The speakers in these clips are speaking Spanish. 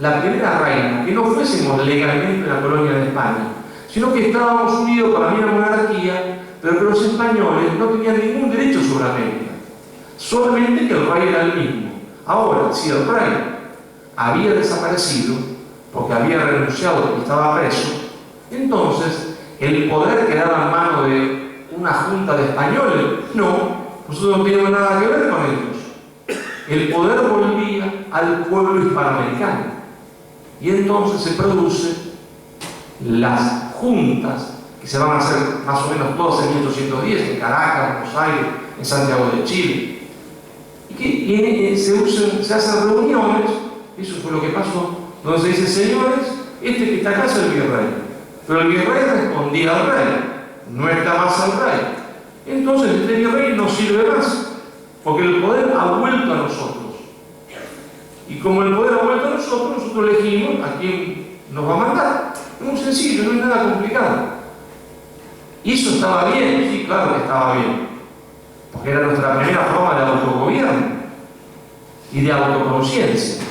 la primera reina, que no fuésemos legalmente una colonia de España, sino que estábamos unidos por la misma monarquía, pero que los españoles no tenían ningún derecho sobre América, solamente que el rey era el mismo. Ahora, si el rey había desaparecido, porque había renunciado y estaba preso, entonces el poder quedaba en manos de una junta de españoles. No, nosotros no teníamos nada que ver con ellos. El poder volvía al pueblo hispanoamericano. Y entonces se producen las juntas, que se van a hacer más o menos todas en 1810, en Caracas, en Buenos Aires, en Santiago de Chile. Y se hacen reuniones, eso fue lo que pasó, donde se dice: señores, este que está acá es el virrey. Pero el virrey respondía al rey, no está más el rey. Entonces este virrey no sirve más, porque el poder ha vuelto a nosotros. Y como el poder ha vuelto a nosotros, nosotros elegimos a quién nos va a mandar. Es muy sencillo, no es nada complicado. ¿Y eso estaba bien? Sí, claro que estaba bien, porque era nuestra primera forma de autogobierno y de autoconciencia.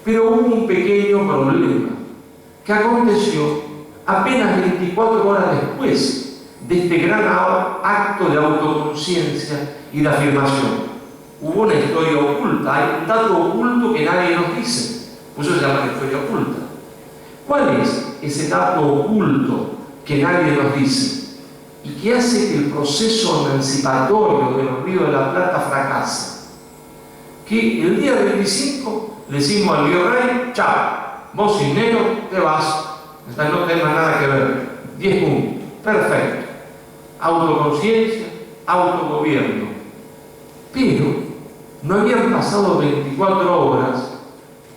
Pero hubo un pequeño problema que aconteció apenas 24 horas después de este gran acto de autoconciencia y de afirmación. Hubo una historia oculta, hay un dato oculto que nadie nos dice, por eso se llama la historia oculta. ¿Cuál es ese dato oculto que nadie nos dice y que hace que el proceso emancipatorio de los Ríos de la Plata fracase? Que el día 25 le decimos al virrey: chao, vos cisnero te vas, no tenés nada que ver. 10 puntos, perfecto. Autoconciencia, autogobierno. Pero no habían pasado 24 horas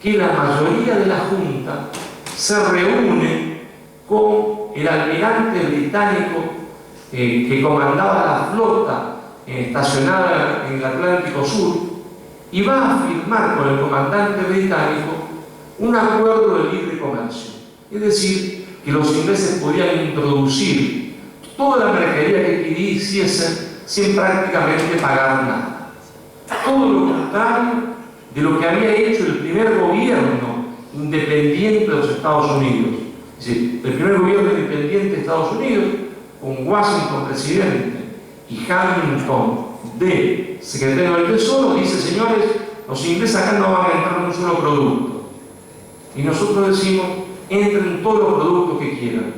que la mayoría de la Junta se reúne con el almirante británico que comandaba la flota estacionada en el Atlántico Sur, y va a firmar con el comandante británico un acuerdo de libre comercio. Es decir, que los ingleses podían introducir toda la mercadería que quisiesen sin prácticamente pagar nada. Todo lo contrario de lo que había hecho el primer gobierno independiente de los Estados Unidos. Es decir, el primer gobierno independiente de Estados Unidos, con Washington presidente y Hamilton de secretario del Tesoro, dice: señores, los ingleses acá no van a entrar en un solo producto. Y nosotros decimos: entren todos los productos que quieran.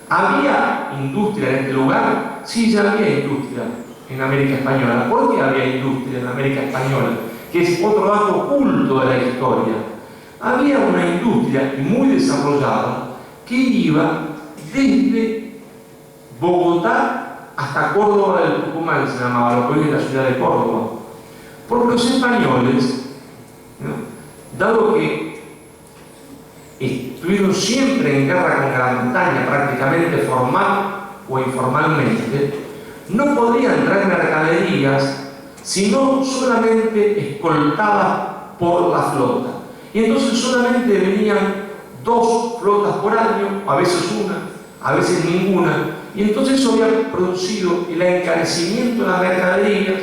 ¿Había industria en este lugar? Sí, ya había industria en América Española. ¿Por qué había industria en América Española? Que es otro dato oculto de la historia. Había una industria muy desarrollada que iba desde Bogotá hasta Córdoba del Tucumán, se llamaba, lo que hoy es la ciudad de Córdoba. Porque los españoles, ¿no?, dado que estuvieron siempre en guerra con Gran Bretaña, prácticamente formal o informalmente, no podían traer mercaderías sino solamente escoltadas por la flota. Y entonces solamente venían 2 flotas por año, a veces una, a veces ninguna, y entonces eso había producido el encarecimiento de las mercaderías,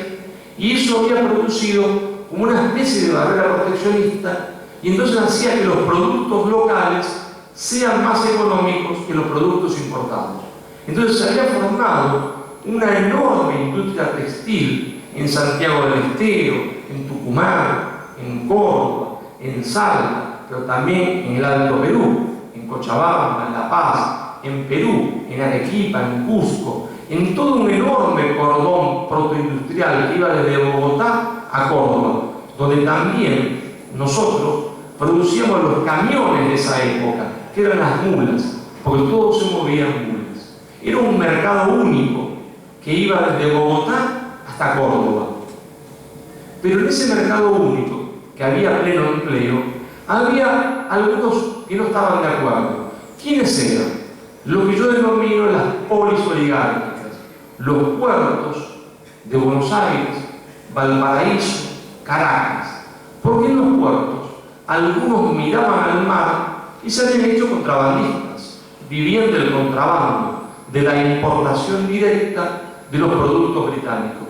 y eso había producido como una especie de barrera proteccionista, y entonces hacía que los productos locales sean más económicos que los productos importados. Entonces se había formado una enorme industria textil en Santiago del Estero, en Tucumán, en Córdoba, en Salta, pero también en el Alto Perú, en Cochabamba, en La Paz, en Perú, en Arequipa, en Cusco, en todo un enorme cordón protoindustrial que iba desde Bogotá a Córdoba, donde también nosotros producíamos los camiones de esa época, que eran las mulas, porque todos se movían mulas. Era un mercado único que iba desde Bogotá hasta Córdoba. Pero en ese mercado único, que había pleno empleo, había algunos que no estaban de acuerdo. ¿Quiénes eran? Lo que yo denomino las polis oligárquicas, los puertos de Buenos Aires, Valparaíso, Caracas. Porque en los puertos algunos miraban al mar y se habían hecho contrabandistas, vivían del contrabando, de la importación directa de los productos británicos.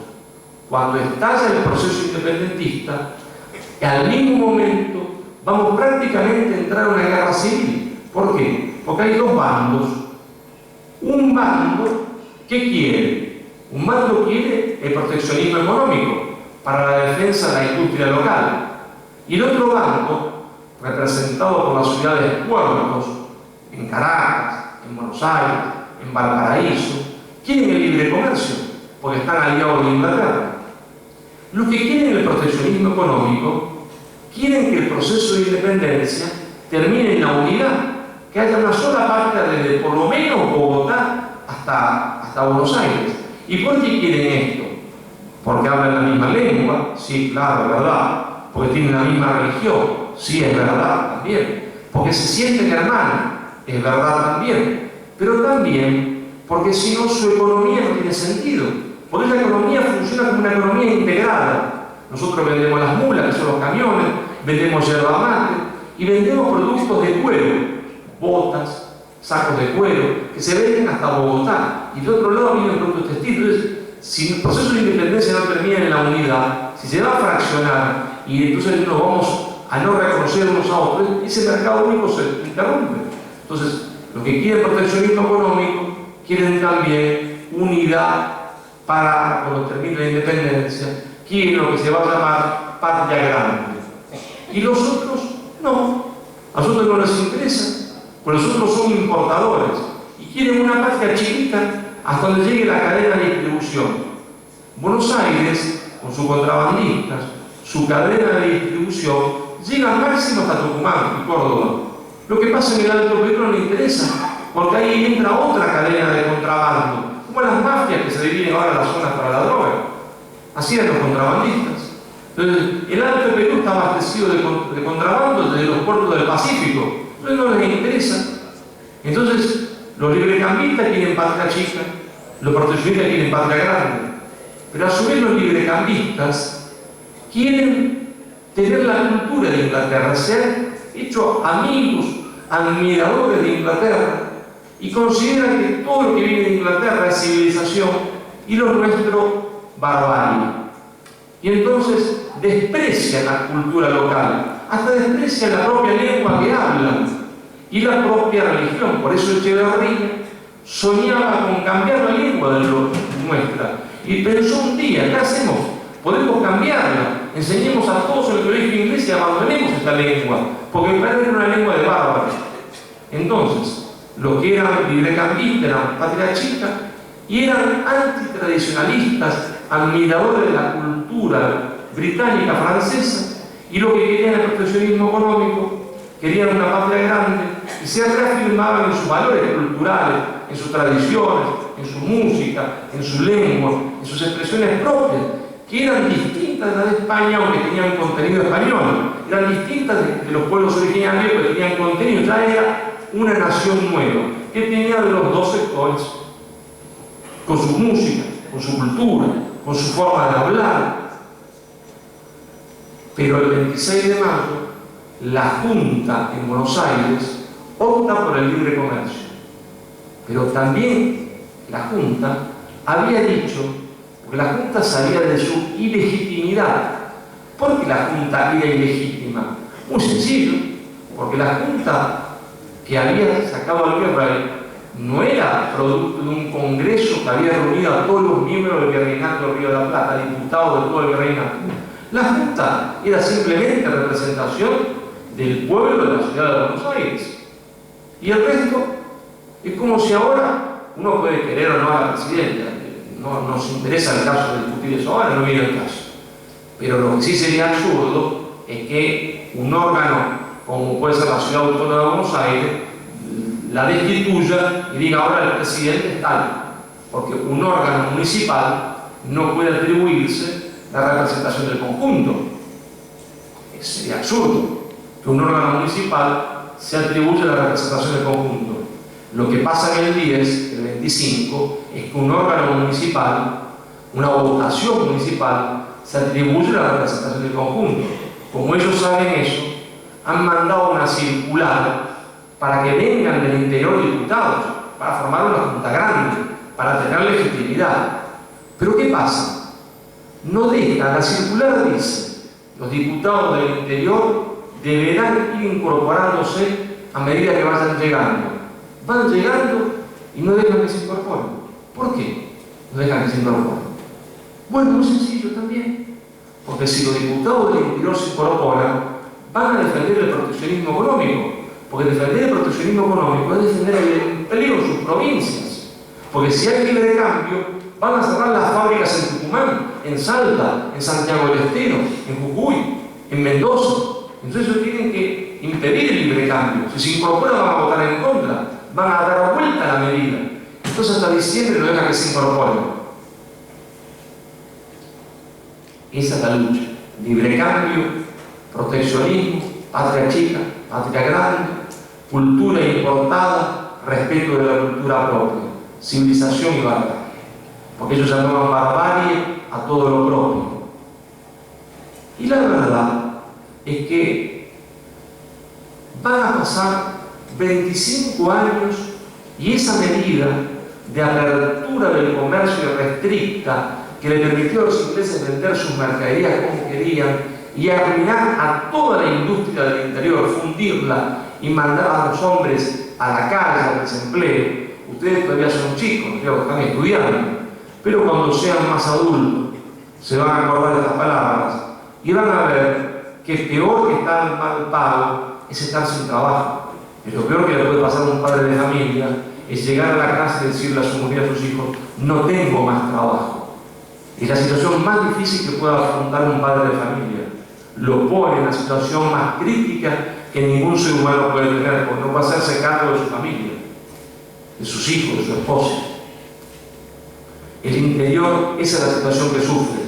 Cuando estalla el proceso independentista, al mismo momento vamos prácticamente a entrar en una guerra civil. ¿Por qué? Porque hay dos bandos. Un bando, ¿qué quiere? Un bando quiere el proteccionismo económico para la defensa de la industria local. Y el otro bando, representado por las ciudades puertos, en Caracas, en Buenos Aires, en Valparaíso, quieren el libre comercio, porque están aliados de Inglaterra. Los que quieren el proteccionismo económico quieren que el proceso de independencia termine en la unidad, que haya una sola patria desde por lo menos Bogotá hasta Buenos Aires. ¿Y por qué quieren esto? Porque hablan la misma lengua, sí, claro, es verdad. Porque tienen la misma religión, sí, es verdad también. Porque se sienten hermanos, es verdad también. Pero también porque si no su economía no tiene sentido. Porque la economía funciona como una economía integrada. Nosotros vendemos las mulas, que son los camiones, vendemos yerba mate y vendemos productos de cuero, botas, sacos de cuero, que se venden hasta Bogotá. Y de otro lado vienen productos textiles. Entonces, si el proceso de independencia no termina en la unidad, si se va a fraccionar y entonces nos vamos a no reconocer unos a otros, ese mercado único se interrumpe. Entonces, los que quieren proteccionismo económico quieren también unidad para cuando termine la independencia, quieren lo que se va a llamar patria grande. Y los otros no, a nosotros no les interesa, porque los otros son importadores y quieren una patria chiquita hasta donde llegue la cadena de distribución. Buenos Aires, con sus contrabandistas, su cadena de distribución, llega máximo hasta Tucumán y Córdoba. Lo que pasa en el Alto Perú no le interesa, porque ahí entra otra cadena de contrabando, como las mafias que se dividen ahora en las zonas para la droga. Así eran los contrabandistas. Entonces, el Alto Perú está abastecido de contrabando desde los puertos del Pacífico. Entonces no les interesa. Entonces, los librecambistas quieren patria chica, los proteccionistas quieren patria grande. Pero a su vez los librecambistas quieren tener la cultura de Inglaterra, ser hechos amigos, admiradores de Inglaterra, y consideran que todo lo que viene de Inglaterra es civilización y lo nuestro barbarie. Y entonces desprecian la cultura local, hasta desprecian la propia lengua que hablan y la propia religión. Por eso Echeverría soñaba con cambiar la lengua de nuestra y pensó un día, ¿qué hacemos? Podemos cambiarla, enseñemos a todos el colegio inglés y abandonemos esta lengua, porque para era una lengua de bárbaros. Entonces, los que eran librecambistas eran patria chica y eran antitradicionalistas, admiradores de la cultura británica, francesa, y los que querían el proteccionismo económico, querían una patria grande y se reafirmaban en sus valores culturales, en sus tradiciones, en su música, en su lengua, en sus expresiones propias, que eran distintas de las de España, aunque tenían contenido español, eran distintas de los pueblos originarios, pero tenían contenido. Ya era una nación nueva, que tenía de los dos sectores, con su música, con su cultura, con su forma de hablar. Pero el 26 de mayo, la Junta en Buenos Aires opta por el libre comercio. Pero también la Junta había dicho, porque la Junta sabía de su ilegitimidad. ¿Por qué la Junta era ilegítima? Muy sencillo, porque la Junta que había sacado al virrey no era producto de un congreso que había reunido a todos los miembros del Virreinato del Río de la Plata, diputados de todo el Virreinato. La Junta era simplemente representación del pueblo de la ciudad de Buenos Aires. Y el resto es como si ahora uno puede querer o no a la presidenta. No nos interesa el caso de discutir eso ahora, no viene el caso. Pero lo que sí sería absurdo es que un órgano como puede ser la Ciudad Autónoma de Buenos Aires, la destituya y diga ahora el presidente es tal, porque un órgano municipal no puede atribuirse la representación del conjunto. Sería absurdo que un órgano municipal se atribuya la representación del conjunto. Lo que pasa en el 10, el 25, es que un órgano municipal, una votación municipal, se atribuye la representación del conjunto. Como ellos saben eso, han mandado una circular para que vengan del interior diputados, para formar una junta grande, para tener legitimidad. Pero ¿qué pasa? No deja, la circular dice, los diputados del interior deberán ir incorporándose a medida que vayan llegando. Van llegando y no dejan que se incorporen. ¿Por qué no dejan que se incorporen? Bueno, muy sencillo también. Porque si los diputados del interior se incorporan, van a defender el proteccionismo económico. Porque defender el proteccionismo económico es defender el empleo en sus provincias. Porque si hay libre cambio, van a cerrar las fábricas en Tucumán, en Salta, en Santiago del Estero, en Jujuy, en Mendoza. Entonces ellos tienen que impedir el libre cambio. Si se incorporan van a votar en contra, van a dar vuelta a la medida. Entonces hasta diciembre no deja que se incorporen. Esa es la lucha. Libre cambio, proteccionismo, patria chica, patria grande, cultura importada, respeto de la cultura propia, civilización y barbarie. Porque ellos llamaban barbarie a todo lo propio. Y la verdad es que van a pasar 25 años y esa medida de apertura del comercio restricta que le permitió a los ingleses vender sus mercaderías como querían y arruinar a toda la industria del interior, fundirla y mandar a los hombres a la calle, al desempleo. Ustedes todavía son chicos, están estudiando, pero cuando sean más adultos se van a acordar de estas palabras y van a ver que peor que estar mal pago es estar sin trabajo. Es lo peor que le puede pasar a un padre de familia, es llegar a la casa y decirle a su mujer y a sus hijos: no tengo más trabajo. Es la situación más difícil que pueda afrontar un padre de familia. Lo pone en la situación más crítica que ningún ser humano puede tener, porque no va a hacerse cargo de su familia, de sus hijos, de su esposa. El interior, esa es la situación que sufre.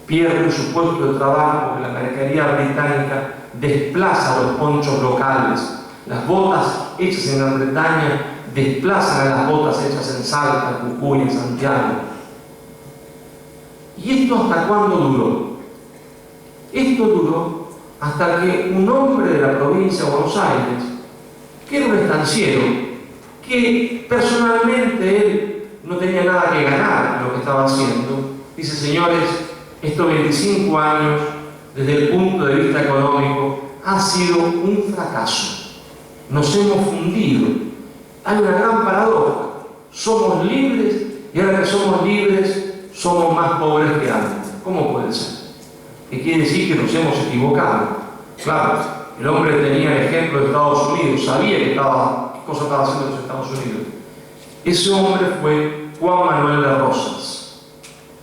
Pierden su puesto de trabajo porque la mercadería británica desplaza a los ponchos locales. Las botas hechas en Gran Bretaña desplazan a las botas hechas en Salta, Jujuy, en Santiago. ¿Y esto hasta cuándo duró? Esto duró hasta que un hombre de la provincia de Buenos Aires, que era un estanciero, que personalmente él no tenía nada que ganar en lo que estaba haciendo, dice: señores, estos 25 años, desde el punto de vista económico, ha sido un fracaso. Nos hemos fundido. Hay una gran paradoja. Somos libres y ahora que somos libres, somos más pobres que antes. ¿Cómo puede ser? ¿Qué quiere decir? Que nos hemos equivocado. Claro, el hombre tenía el ejemplo de Estados Unidos, sabía qué cosa estaba haciendo los Estados Unidos. Ese hombre fue Juan Manuel de Rosas,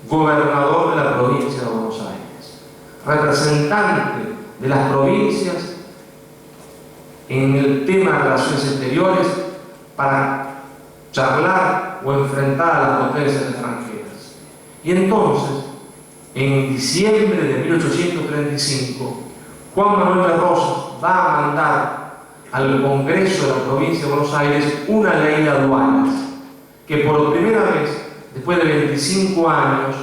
gobernador de la provincia de Buenos Aires, representante de las provincias en el tema de relaciones exteriores para charlar o enfrentar a las potencias extranjeras. Y entonces, en diciembre de 1835, Juan Manuel de Rosas va a mandar al Congreso de la provincia de Buenos Aires una ley de aduanas que por primera vez, después de 25 años,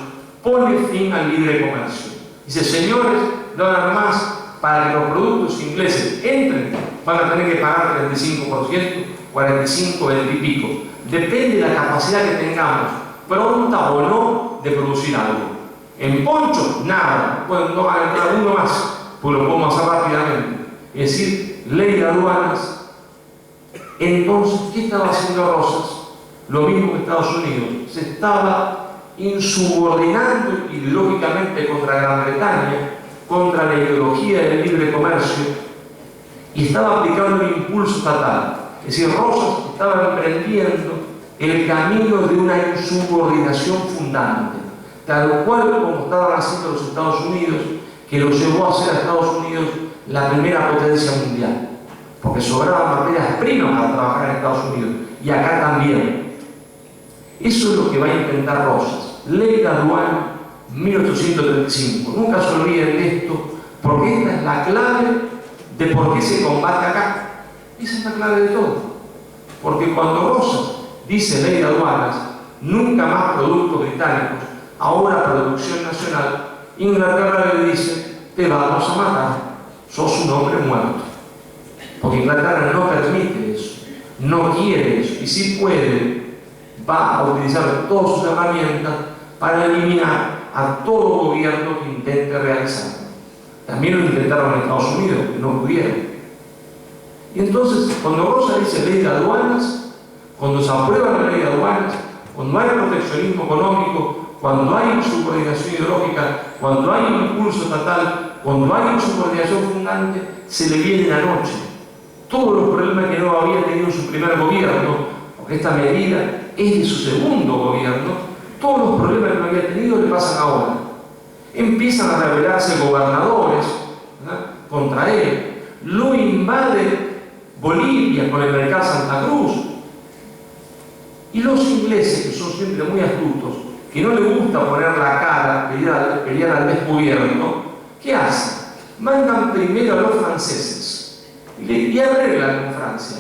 pone fin al libre comercio. Dice: señores, no hagan más, para que los productos ingleses entren, van a tener que pagar 35%, 45%, 20 y pico. Depende de la capacidad que tengamos, pronta o no, de producir algo. En poncho, nada, no van a entrar uno más, pues lo podemos hacer rápidamente. Es decir, ley de aduanas. Entonces, ¿qué estaba haciendo Rosas? Lo mismo que Estados Unidos. Se estaba insubordinando ideológicamente contra Gran Bretaña, contra la ideología del libre comercio, y estaba aplicando un impulso estatal. Es decir, Rosas estaba emprendiendo el camino de una insubordinación fundante, tal cual como estaban haciendo los Estados Unidos, que lo llevó a ser a Estados Unidos la primera potencia mundial, porque sobraban materias primas para trabajar en Estados Unidos, y acá también. Eso es lo que va a intentar Rosas. Ley de aduana 1835. Nunca se olviden de esto, porque esta es la clave de por qué se combate acá. Esa es la clave de todo. Porque cuando Rosas dice ley de aduanas, nunca más productos británicos, ahora producción nacional, Inglaterra le dice: te vamos a matar, sos un hombre muerto. Porque Inglaterra no permite eso, no quiere eso, y si puede, va a utilizar todas sus herramientas para eliminar a todo gobierno que intente realizarlo. También lo intentaron en Estados Unidos, que no pudieron. Y entonces, cuando Rosa dice ley de aduanas, cuando se aprueba la ley de aduanas, cuando hay proteccionismo económico, cuando hay subordinación ideológica, cuando hay un impulso estatal, cuando hay una subordinación fundante, se le viene la noche. Todos los problemas que no había tenido en su primer gobierno, porque esta medida es de su segundo gobierno, todos los problemas que no había tenido le pasan ahora. Empiezan a rebelarse gobernadores, ¿verdad?, contra él. Lo invade Bolivia con el mercado Santa Cruz. Y los ingleses, que son siempre muy astutos, que no les gusta poner la cara, pelear al descubierto, ¿qué hacen? Mandan primero a los franceses y arreglan con Francia.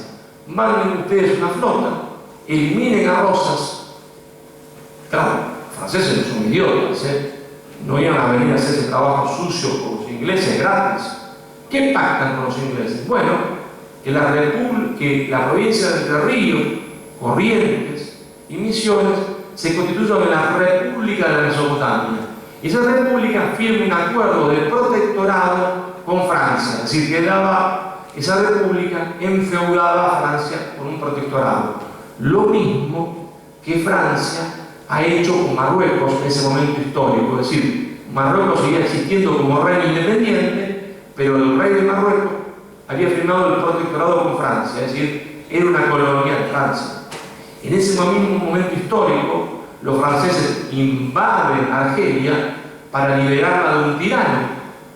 Manden ustedes una flota, eliminen a Rosas. Claro, los franceses no son idiotas, no iban a venir a hacer ese trabajo sucio con los ingleses gratis. ¿Qué pactan con los ingleses? Bueno, que la provincia de Entre Ríos, Corrientes y Misiones se constituyan en la República de la Mesopotamia. Y esa república firma un acuerdo de protectorado con Francia, es decir, quedaba esa república enfeudada a Francia con un protectorado. Lo mismo que Francia ha hecho con Marruecos en ese momento histórico, es decir, Marruecos seguía existiendo como reino independiente, pero el rey de Marruecos había firmado el protectorado con Francia, es decir, era una colonia de Francia. En ese mismo momento histórico, los franceses invaden Argelia para liberarla de un tirano.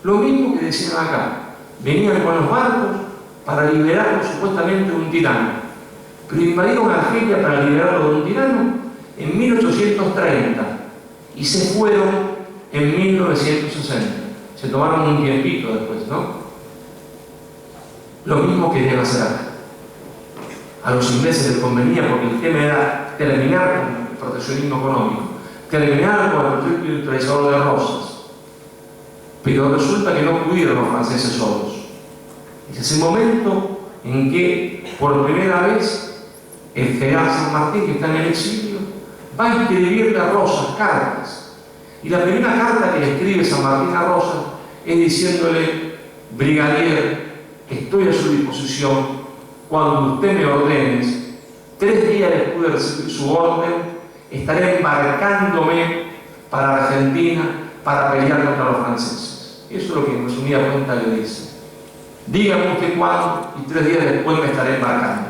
Lo mismo que decían acá. Venían con los barcos para liberarlo supuestamente de un tirano. Pero invadieron Argelia para liberarlo de un tirano en 1830 y se fueron en 1960. Se tomaron un tiempito después, ¿no? Lo mismo querían hacer acá. A los ingleses les convenía, porque el tema era terminar con el proteccionismo económico, terminar con el proyecto industrializador de Rosas. Pero resulta que no pudieron los franceses solos. Es ese momento en que, por primera vez, el general San Martín, que está en el exilio, va a escribirle a Rosas cartas. Y la primera carta que le escribe San Martín a Rosas es diciéndole: brigadier, estoy a su disposición. Cuando usted me ordene, 3 días después de recibir su orden, estaré embarcándome para Argentina para pelear contra los franceses. Eso es lo que en resumida cuenta le dice. Dígame usted cuándo y 3 días después me estaré embarcando.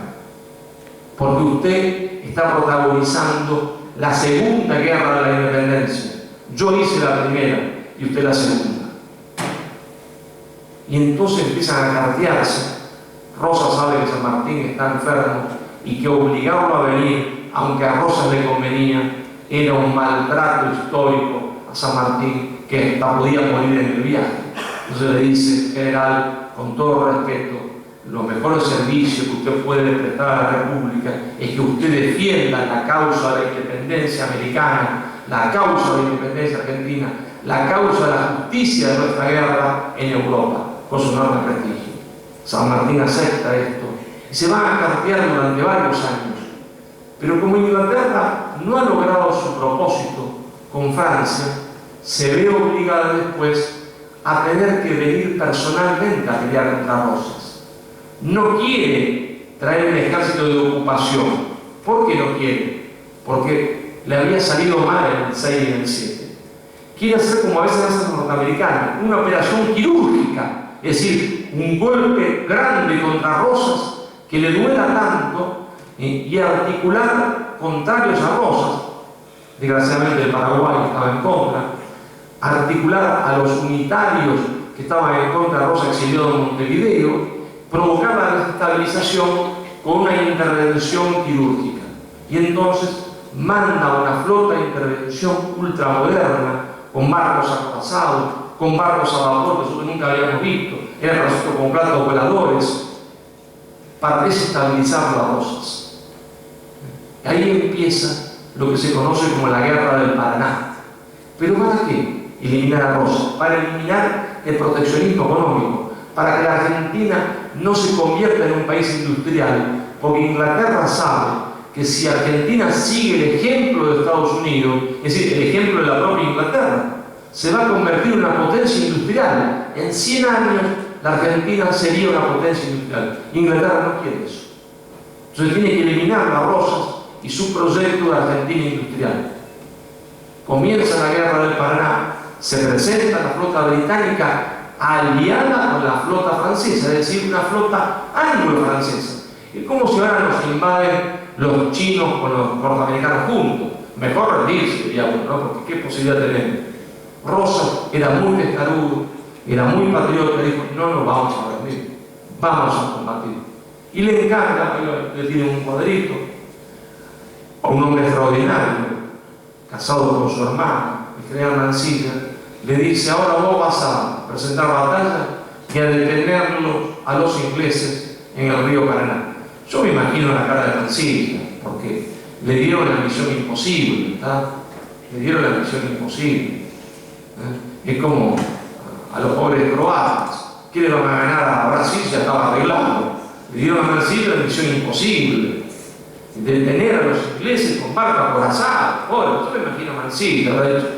Porque usted está protagonizando la segunda guerra de la independencia. Yo hice la primera y usted la segunda. Y entonces empiezan a cartearse. Rosa sabe que San Martín está enfermo y que obligarlo a venir, aunque a Rosa le convenía, era un maltrato histórico a San Martín, que hasta podía morir en el viaje. Entonces le dice: general, con todo respeto, los mejores servicios que usted puede prestar a la República es que usted defienda la causa de la independencia americana, la causa de la independencia argentina, la causa de la justicia de nuestra guerra en Europa, con su enorme prestigio. San Martín acepta esto y se van a cartear durante varios años. Pero como Inglaterra no ha logrado su propósito con Francia, se ve obligada después a tener que venir personalmente a pelear contra Rosas. No quiere traer un ejército de ocupación. ¿Por qué no quiere? Porque le había salido mal en el 6 y en el 7. Quiere hacer como a veces hacen los norteamericanos, una operación quirúrgica. Es decir, un golpe grande contra Rosas que le duela tanto y articular contrarios a Rosas. Desgraciadamente el Paraguay estaba en contra. Articular a los unitarios que estaban en contra de Rosas exiliado en Montevideo, provocar la desestabilización con una intervención quirúrgica. Y entonces manda una flota de intervención ultramoderna, con barcos acorazados, con barcos a vapor que nosotros nunca habíamos visto, eran nosotros con platos voladores, para desestabilizar las Rosas. Y ahí empieza lo que se conoce como la Guerra del Paraná. ¿Pero para qué? Eliminar a Rosas, para eliminar el proteccionismo económico, para que la Argentina no se convierta en un país industrial, porque Inglaterra sabe que si Argentina sigue el ejemplo de Estados Unidos, es decir, el ejemplo de la propia Inglaterra, se va a convertir en una potencia industrial en 100 años la Argentina sería una potencia industrial. Inglaterra no quiere eso. Entonces tiene que eliminar a Rosas y su proyecto de Argentina industrial. Comienza la guerra del Paraná, se presenta la flota británica aliada con la flota francesa, es decir, una flota anglo-francesa. Es como si ahora nos invaden los chinos con los norteamericanos juntos. Mejor rendirse, digamos, ¿no? Porque ¿qué posibilidad tenemos? Rosas era muy testarudo, era muy patriota, dijo, no nos vamos a rendir, vamos a combatir. Y le encanta, le tiene un cuadrito, a un hombre extraordinario, casado con su hermana, el general Mansilla, le dice, ahora vos vas a presentar batalla y a detenerlos a los ingleses en el río Paraná. Yo me imagino la cara de Mansilla, porque le dieron la misión imposible, ¿verdad? Le dieron la misión imposible. Es como a los pobres croatas, que le van a ganar a Brasil, ya estaba arreglado. Le dieron a Mansilla la misión imposible, detener a los ingleses con barco acorazado. Yo me imagino a Mansilla, habrá dicho,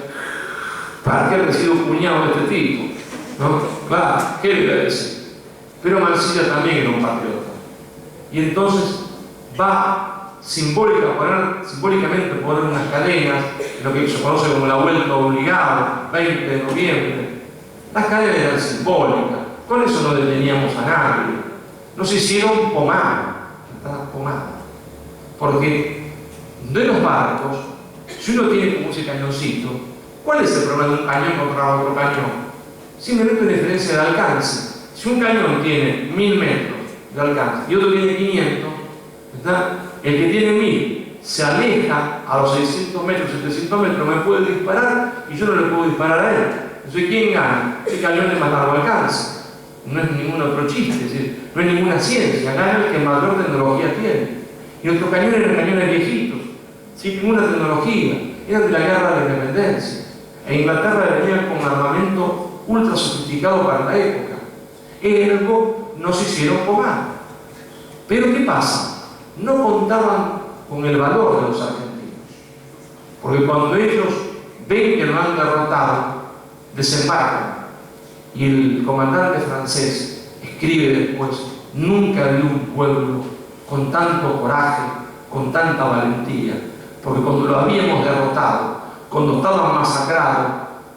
¿para qué haber sido cuñado de este tipo? ¿No? Claro, ¿qué le iba a decir? Pero Mansilla también era un patriota. Y entonces va simbólicamente poner unas cadenas, lo que se conoce como la vuelta obligada, 20 de noviembre. Las cadenas eran simbólicas, con eso no deteníamos a nadie. Nos hicieron pomada, porque de los barcos, si uno tiene como ese cañoncito, ¿cuál es el problema de un cañón contra otro cañón? Simplemente una diferencia de alcance. Si un cañón tiene 1000 metros de alcance y otro tiene 500, ¿verdad? El que tiene 1000 se aleja a los 600 metros, 700 metros, me puede disparar y yo no le puedo disparar a él. Entonces, ¿quién gana? El cañón de más largo alcance. No es ningún otro chiste, es decir, no es ninguna ciencia, gana el que mayor tecnología tiene. Y nuestros cañones eran cañones viejitos, sin ninguna tecnología, eran de la guerra de la independencia. E Inglaterra venía con armamento ultra sofisticado para la época. Ergo, nos hicieron pomada. Pero ¿qué pasa? No contaban con el valor de los argentinos. Porque cuando ellos ven que nos han derrotado, desembarcan. Y el comandante francés escribe después, nunca vi un pueblo con tanto coraje, con tanta valentía, porque cuando lo habíamos derrotado, cuando estaban masacrados,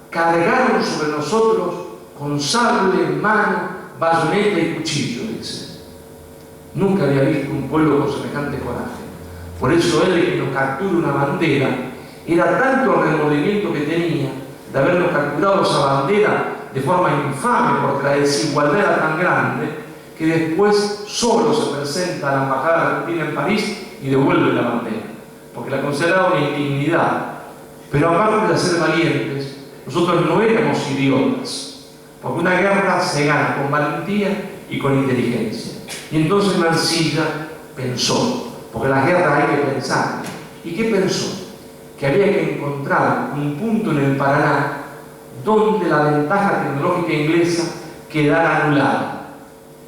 cargaron sobre nosotros con sable, mano, bayoneta y cuchillo, dice. Nunca había visto un pueblo con semejante coraje. Por eso él, que nos captura una bandera, era tanto el remordimiento que tenía de habernos capturado esa bandera de forma infame, porque la desigualdad era tan grande, que después solo se presenta a la embajada argentina en París y devuelve la bandera, porque la consideraba una indignidad. Pero aparte de ser valientes, nosotros no éramos idiotas, porque una guerra se gana con valentía y con inteligencia. Y entonces Mansilla pensó, porque la guerra hay que pensar. ¿Y qué pensó? Que había que encontrar un punto en el Paraná donde la ventaja tecnológica inglesa quedara anulada.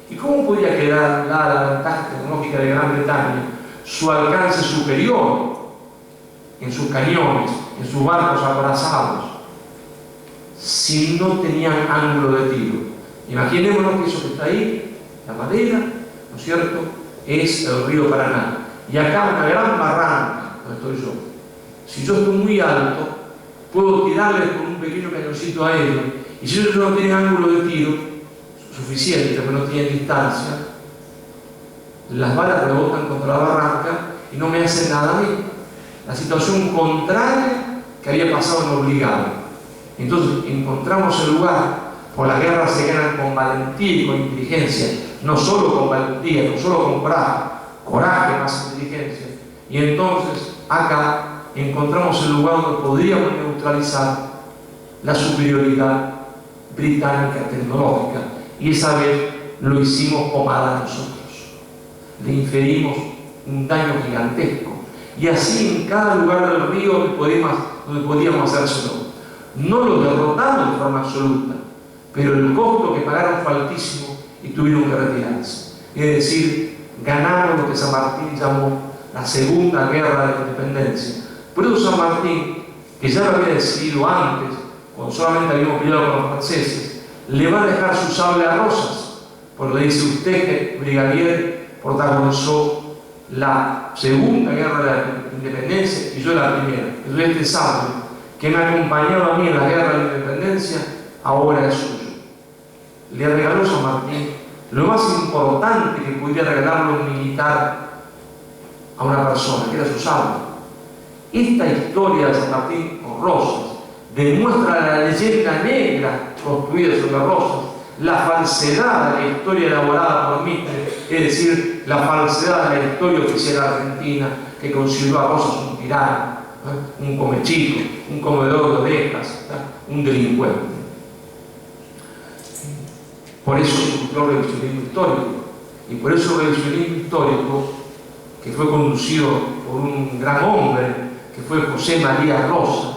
¿Y cómo podía quedar anulada la ventaja tecnológica de Gran Bretaña? Su alcance superior en sus cañones, en sus barcos acorazados, si no tenían ángulo de tiro. Imaginémonos que eso que está ahí, la madera, ¿no es cierto?, es el río Paraná. Y acá una gran barranca, donde estoy yo. Si yo estoy muy alto, puedo tirarles con un pequeño cañoncito aéreo, y si ellos no tienen ángulo de tiro suficiente, pero no tienen distancia, las balas rebotan contra la barranca y no me hacen nada a mí. La situación contraria que había pasado en Obligado. Entonces encontramos el lugar, por las guerras se ganan con valentía y con inteligencia, no solo con valentía, no solo con coraje más inteligencia. Y entonces acá encontramos el lugar donde podríamos neutralizar la superioridad británica tecnológica, y esa vez lo hicimos pomada nosotros. Le inferimos un daño gigantesco, y así en cada lugar del río donde podíamos hacérselo. No lo derrotamos de forma absoluta, pero el costo que pagaron fue altísimo y tuvieron que retirarse. Es decir, ganaron lo que San Martín llamó la Segunda Guerra de la Independencia. Por eso San Martín, que ya lo había decidido antes, cuando solamente habíamos peleado con los franceses, le va a dejar su sable a Rosas, porque le dice: usted, que brigadier, protagonizó la segunda guerra de la independencia y yo la primera. Entonces este sable, que me ha acompañado a mí en la guerra de la independencia, ahora es suyo. Le regaló San Martín lo más importante que pudiera regalarle un militar a una persona, que era su sable. Esta historia de San Martín con Rosas demuestra la leyenda negra construida sobre Rosas, la falsedad de la historia elaborada por Mitre, es decir, la falsedad de la historia oficial argentina que consideró a Rosas un tirano, un comechico, un comedor de ovejas, un delincuente. Por eso surgió el revisionismo histórico, y por eso el revisionismo histórico, que fue conducido por un gran hombre, que fue José María Rosa,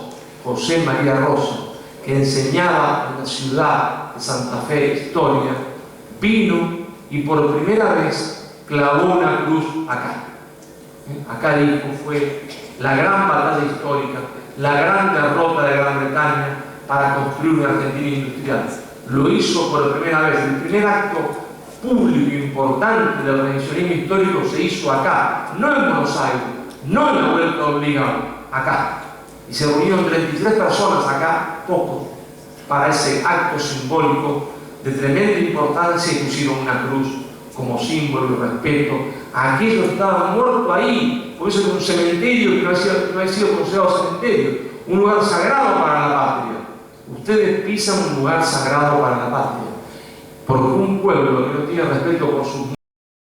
que enseñaba en la ciudad de Santa Fe historia, vino y por primera vez clavó una cruz acá. Acá dijo: fue la gran batalla histórica, la gran derrota de Gran Bretaña para construir una Argentina industrial. Lo hizo por primera vez. El primer acto público importante del revisionismo histórico se hizo acá, no en Buenos Aires, no en la Vuelta Obligado, acá. Y se reunieron 33 personas acá, poco, para ese acto simbólico de tremenda importancia, y pusieron una cruz como símbolo de respeto a aquellos que estaban muertos ahí. Por eso es un cementerio que no ha sido considerado cementerio, un lugar sagrado para la patria. Ustedes pisan un lugar sagrado para la patria, porque un pueblo que no tiene respeto por sus